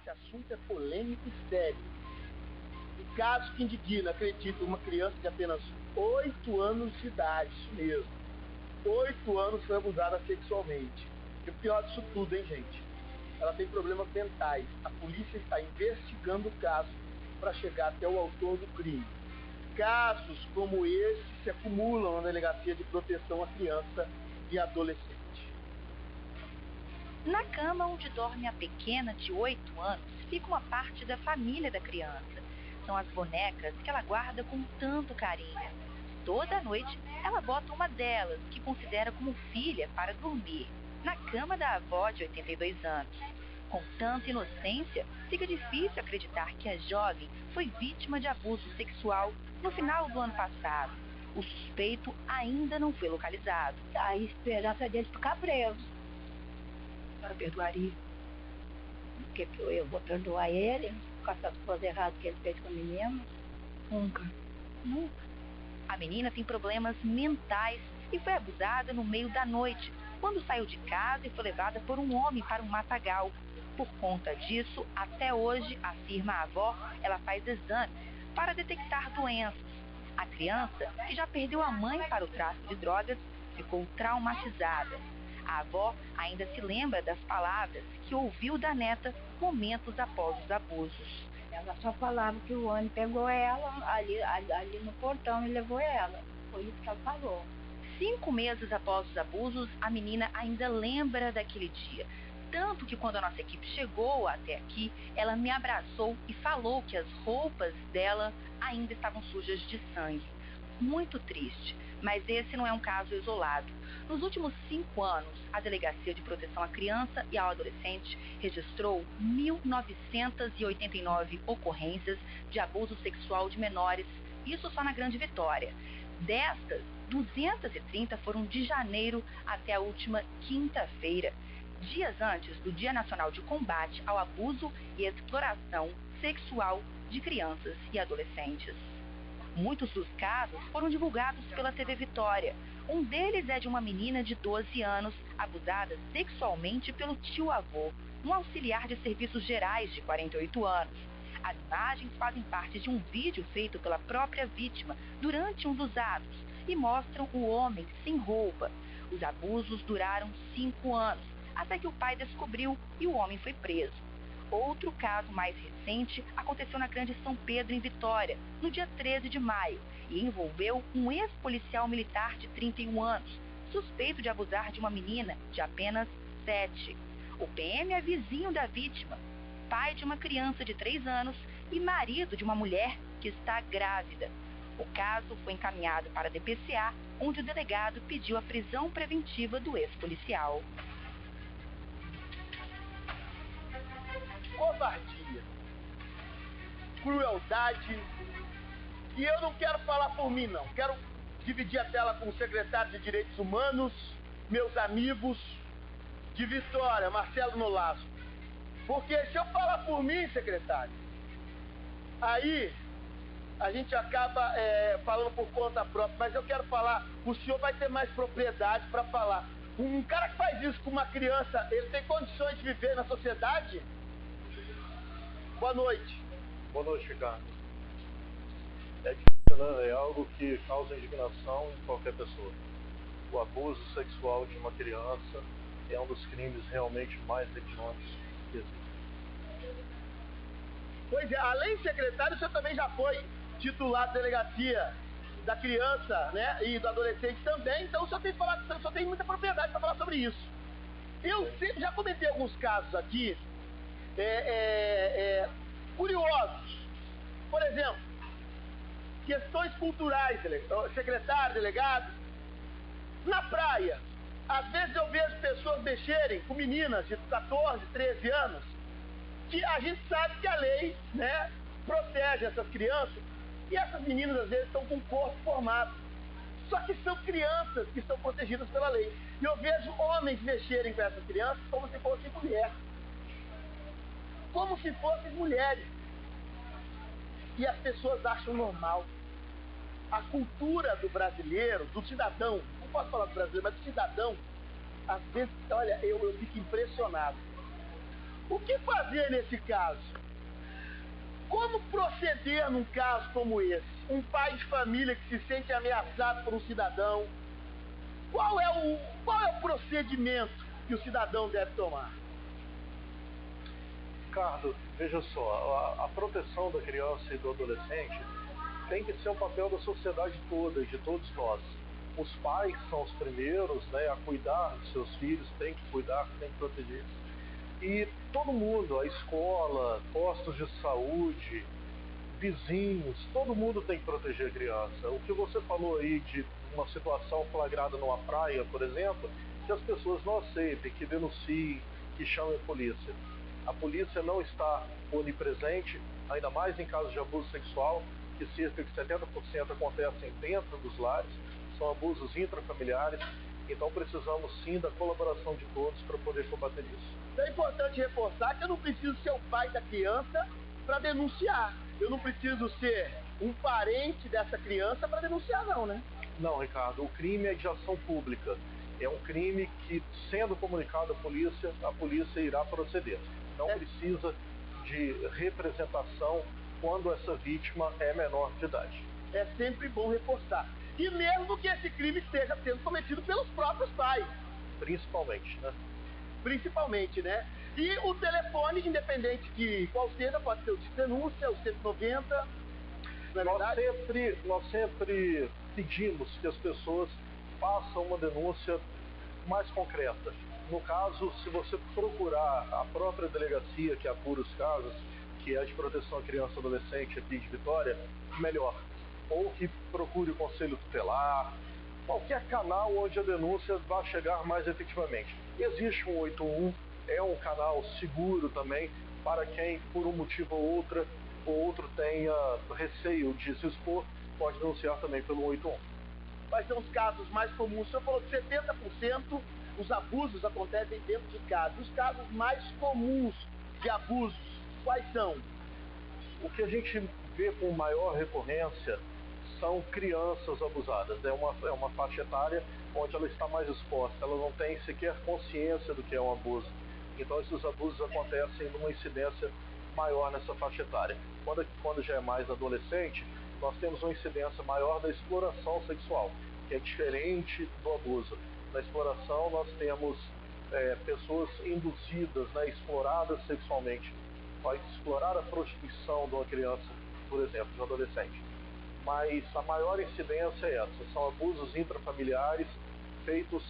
esse assunto é polêmico e sério. Um caso que indigna, acredito, uma criança de apenas 8 anos de idade, isso mesmo. 8 anos foi abusada sexualmente. E o pior disso tudo, hein, gente? Ela tem problemas mentais. A polícia está investigando o caso para chegar até o autor do crime. Casos como esse se acumulam na Delegacia de Proteção à Criança e Adolescente. Na cama onde dorme a pequena de 8 anos, fica uma parte da família da criança. São as bonecas que ela guarda com tanto carinho. Toda noite, ela bota uma delas, que considera como filha, para dormir, na cama da avó de 82 anos. Com tanta inocência, fica difícil acreditar que a jovem foi vítima de abuso sexual no final do ano passado. O suspeito ainda não foi localizado. A esperança dele ficar preso. Eu perdoaria. Porque eu vou perdoar ele com essas coisas erradas que ele fez com a menina? Nunca. A menina tem problemas mentais e foi abusada no meio da noite, quando saiu de casa e foi levada por um homem para um matagal. Por conta disso, até hoje, afirma a avó, ela faz exames para detectar doenças. A criança, que já perdeu a mãe para o tráfico de drogas, ficou traumatizada. A avó ainda se lembra das palavras que ouviu da neta momentos após os abusos. Ela só falava que o homem pegou ela ali no portão e levou ela. Foi isso que ela falou. 5 meses após os abusos, a menina ainda lembra daquele dia. Tanto que quando a nossa equipe chegou até aqui, ela me abraçou e falou que as roupas dela ainda estavam sujas de sangue. Muito triste, mas esse não é um caso isolado. Nos últimos 5 anos, a Delegacia de Proteção à Criança e ao Adolescente registrou 1.989 ocorrências de abuso sexual de menores, isso só na Grande Vitória. Destas, 230 foram de janeiro até a última quinta-feira, dias antes do Dia Nacional de Combate ao Abuso e Exploração Sexual de Crianças e Adolescentes. Muitos dos casos foram divulgados pela TV Vitória. Um deles é de uma menina de 12 anos, abusada sexualmente pelo tio-avô, um auxiliar de serviços gerais de 48 anos. As imagens fazem parte de um vídeo feito pela própria vítima durante um dos atos e mostram o homem sem roupa. Os abusos duraram 5 anos, até que o pai descobriu e o homem foi preso. Outro caso mais recente aconteceu na Grande São Pedro, em Vitória, no dia 13 de maio, e envolveu um ex-policial militar de 31 anos, suspeito de abusar de uma menina de apenas 7. O PM é vizinho da vítima, pai de uma criança de 3 anos e marido de uma mulher que está grávida. O caso foi encaminhado para a DPCA, onde o delegado pediu a prisão preventiva do ex-policial. Covardia, crueldade, e eu não quero falar por mim, não. Quero dividir a tela com o secretário de Direitos Humanos, meus amigos de Vitória, Marcelo Nolasco. Porque se eu falar por mim, secretário, aí a gente acaba falando por conta própria, mas eu quero falar, o senhor vai ter mais propriedade para falar. Um cara que faz isso com uma criança, ele tem condições de viver na sociedade? Boa noite. Boa noite, Ricardo. É difícil, né? É algo que causa indignação em qualquer pessoa. O abuso sexual de uma criança é um dos crimes realmente mais hediondos que existem. Pois é, além de secretário, o senhor também já foi titular da delegacia da criança, né, e do adolescente também, então o senhor tem, o senhor tem muita propriedade para falar sobre isso. Eu sempre já comentei alguns casos aqui, curiosos. Por exemplo, questões culturais, secretário, delegado. Na praia, às vezes eu vejo pessoas mexerem com meninas de 14, 13 anos, que a gente sabe que a lei, né, protege essas crianças, e essas meninas às vezes estão com o corpo formado. Só que são crianças que estão protegidas pela lei. E eu vejo homens mexerem com essas crianças como se fossem mulheres. Como se fossem mulheres. E as pessoas acham normal. A cultura do brasileiro, do cidadão, não posso falar do brasileiro, mas do cidadão, às vezes, olha, eu fico impressionado. O que fazer nesse caso? Como proceder num caso como esse? Um pai de família que se sente ameaçado por um cidadão. Qual é o procedimento que o cidadão deve tomar? Ricardo, veja só, a proteção da criança e do adolescente tem que ser um papel da sociedade toda, de todos nós. Os pais são os primeiros, né, a cuidar dos seus filhos, tem que cuidar, tem que proteger. E todo mundo, a escola, postos de saúde, vizinhos, todo mundo tem que proteger a criança. O que você falou aí de uma situação flagrada numa praia, por exemplo, que as pessoas não aceitem, que denunciem, que chamem a polícia. A polícia não está onipresente, ainda mais em casos de abuso sexual, que cerca de 70% acontecem dentro dos lares, são abusos intrafamiliares, então precisamos sim da colaboração de todos para poder combater isso. É importante reforçar que eu não preciso ser o pai da criança para denunciar. Eu não preciso ser um parente dessa criança para denunciar não, né? Não, Ricardo, o crime é de ação pública. É um crime que, sendo comunicado à polícia irá proceder. Não precisa de representação quando essa vítima é menor de idade. É sempre bom reforçar. E mesmo que esse crime esteja sendo cometido pelos próprios pais. Principalmente, né? Principalmente, né? E o telefone, independente de qual seja, pode ser o de denúncia, o 190, não é verdade? Nós sempre pedimos que as pessoas façam uma denúncia mais concreta. No caso, se você procurar a própria delegacia que apura os casos, que é de proteção à criança e adolescente aqui de Vitória, melhor. Ou que procure o conselho tutelar, qualquer canal onde a denúncia vai chegar mais efetivamente. Existe um 181, é um canal seguro também para quem, por um motivo ou outro tenha receio de se expor, pode denunciar também pelo 181. Quais são os casos mais comuns? O senhor falou que 70% os abusos acontecem dentro de casa. Os casos mais comuns de abusos, quais são? O que a gente vê com maior recorrência são crianças abusadas. É uma faixa etária onde ela está mais exposta, ela não tem sequer consciência do que é um abuso. Então esses abusos acontecem numa incidência maior nessa faixa etária. Quando já é mais adolescente, nós temos uma incidência maior da exploração sexual, que é diferente do abuso. Na exploração nós temos pessoas induzidas, né, exploradas sexualmente. Pode explorar a prostituição de uma criança, por exemplo, de um adolescente. Mas a maior incidência é essa, são abusos intrafamiliares feitos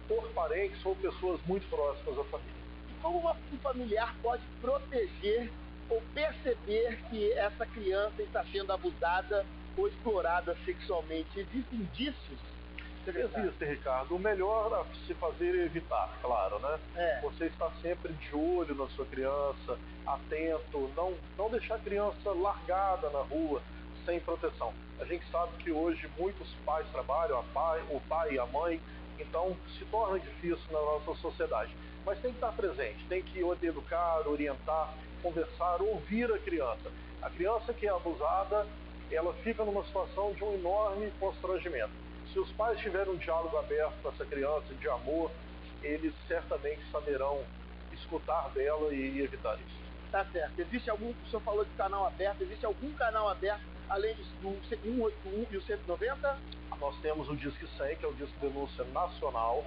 por parentes ou pessoas muito próximas à família. E como um familiar pode proteger ou perceber que essa criança está sendo abusada ou explorada sexualmente? Existem indícios? Existe, Ricardo. O melhor a se fazer é evitar, claro, né? Você está sempre de olho na sua criança, atento, não deixar a criança largada na rua, sem proteção. A gente sabe que hoje muitos pais trabalham, o pai e a mãe, então se torna difícil na nossa sociedade. Mas tem que estar presente, tem que educar, orientar, conversar, ouvir a criança. A criança que é abusada, ela fica numa situação de um enorme constrangimento. Se os pais tiverem um diálogo aberto com essa criança, de amor, eles certamente saberão escutar dela e evitar isso. Tá certo. Existe algum, o senhor falou de canal aberto, existe algum canal aberto além do 181 e o 190? Nós temos o Disque 100, que é o Disque Denúncia Nacional.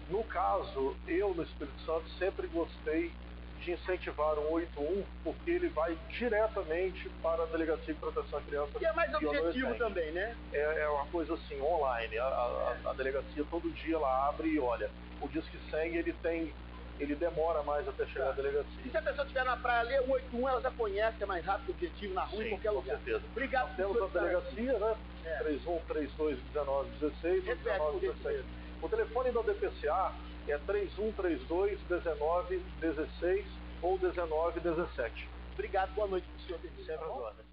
No caso, eu no Espírito Santo sempre gostei de incentivar o 181, porque ele vai diretamente para a Delegacia de Proteção à Criança. Que é mais objetivo também, né? É uma coisa assim, online. A delegacia todo dia ela abre e olha. O Disque 100 ele demora mais até chegar à delegacia. E se a pessoa estiver na praia ali, o 181 ela já conhece, é mais rápido, objetivo, na rua, sim, em qualquer lugar. Com certeza. Obrigado. Nós temos a delegacia, né? 31321916 ou 1916. O telefone da DPCA é 3132-1916 ou 1917. Obrigado, boa noite para o senhor. Sempre às ordens.